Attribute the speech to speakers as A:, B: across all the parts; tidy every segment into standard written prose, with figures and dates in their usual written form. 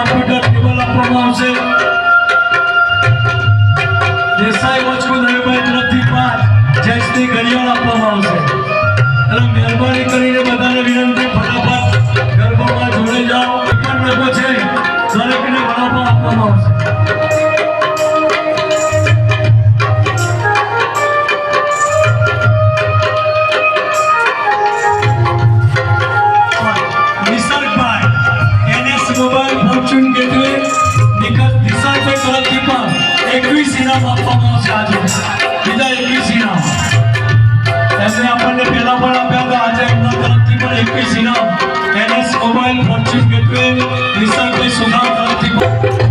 A: Computer table આપવામાં આવશે દેસાઈ વચકુ નવીભાઈ તરફથી 5 જયશ્રી ઘડિયાળ આપવામાં આવશે એટલે મહેરબાની કરીને બધાને વિનંતી ફટાફટ ગરબામાં જોડાઈ જાઓ પણ લોકો છે દરેકને વડાપાવ આપવામાં આવશે મોબાઈલ ફોર્ચ્યુન ગેટવે દિશાભાઈ તરફથી પણ 21 ઇનામ આપવામાં આવશે આજે બીજા 21 ઇનામ એમને આપણને પહેલા પણ આપ્યા હતા આજે એમના તરફથી પણ 21 ઇનામ એનએસ મોબાઈલ ફોર્ચ્યુન ગેટવે દિશાભાઈ સુધાર તરફથી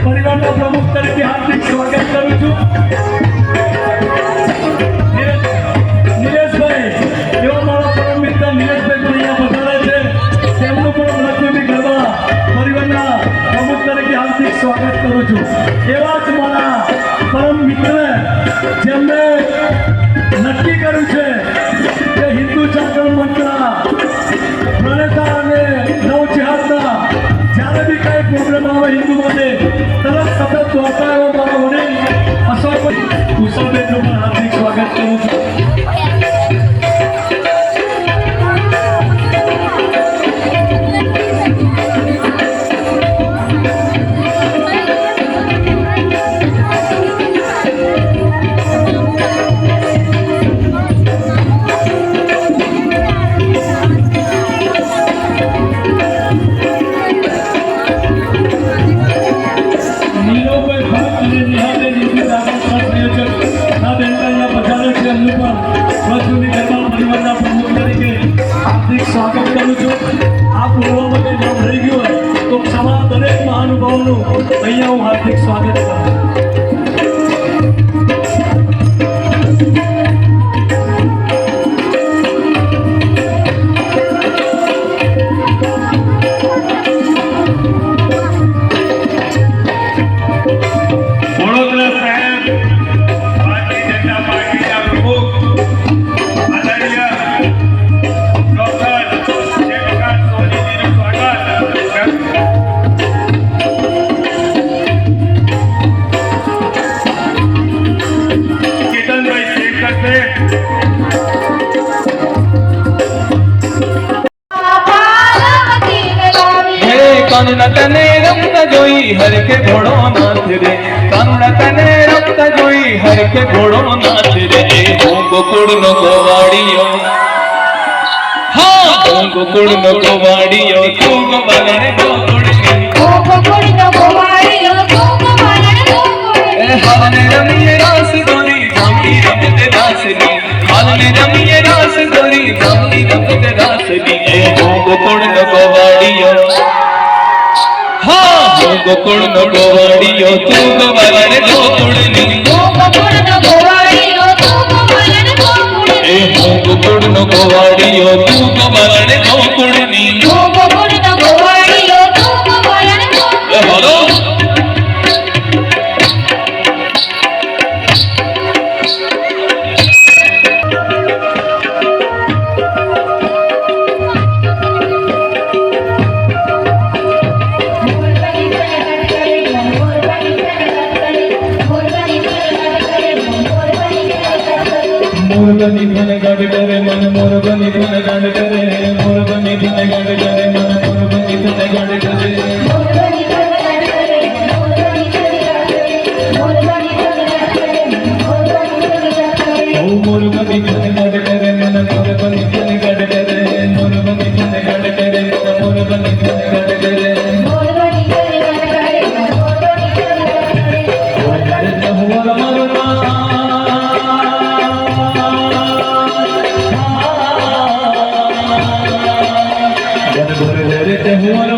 A: પરિવારના પ્રમુખ તરીકે હાર્દિક સ્વાગત કરું છું નિલેશભાઈ એવા મારા પરમ મિત્ર નિલેશભાઈ પણ અહીંયા પધારે છે તેમનું પણ લક્ષ્મી ગરબા પરિવારના પ્રમુખ તરીકે હાર્દિક સ્વાગત કરું છું એવા જ મારા પરમ મિત્ર જેમને નક્કી કર્યું છે કે હિન્દુ જાગરણ મંચના પ્રણેતા અને નવજિહાદના જ્યારે બી કઈ પ્રોબ્લેમ આવે હિન્દુ માટે તરત સતત દોડતા એવા મારા વડીલ અશોકભાઈ કુશલબેનનું પણ હાર્દિક સ્વાગત કરું છું
B: કાનુડા તને રમતા જોઈ હરખે ઘોડો નાથ રે, કાનુડા તને રમતા જોઈ હરખે ઘોડો નાથ રે. હું ગોકુળનો ગોવાળિયો, હા હું ગોકુળનો ગોવાળિયો, તું ગોવાળને ગોકુળની. હાલને રમીએ રાસ ગોરી ગામની રમત રાસની, હાલને રમીએ રાસ ગોરી ગામની રમત રાસની. હું ગોકુળનો ગોવાળિયો, હા હું ગોકુળનો ગોવાળિયો, તું ગોવાળને ગોકુળની. હું ગોકુળનો ગોવાળિયો, તું ગોવાળને ગોકુળની. હાલો મોરબની ધન ગાડ કરે મન, મોરબની ધન ગાડ કરે, મોરબની ધન ગાડ કરે મન, મોરબની ધન ગાડ કરે. ઓ મોરબની ધન ગાડ કરે મન, મોરબની ધન ગાડ કરે, મોરબની ધન ગાડ કરે મન, મોરબની ધન ગાડ કરે. હું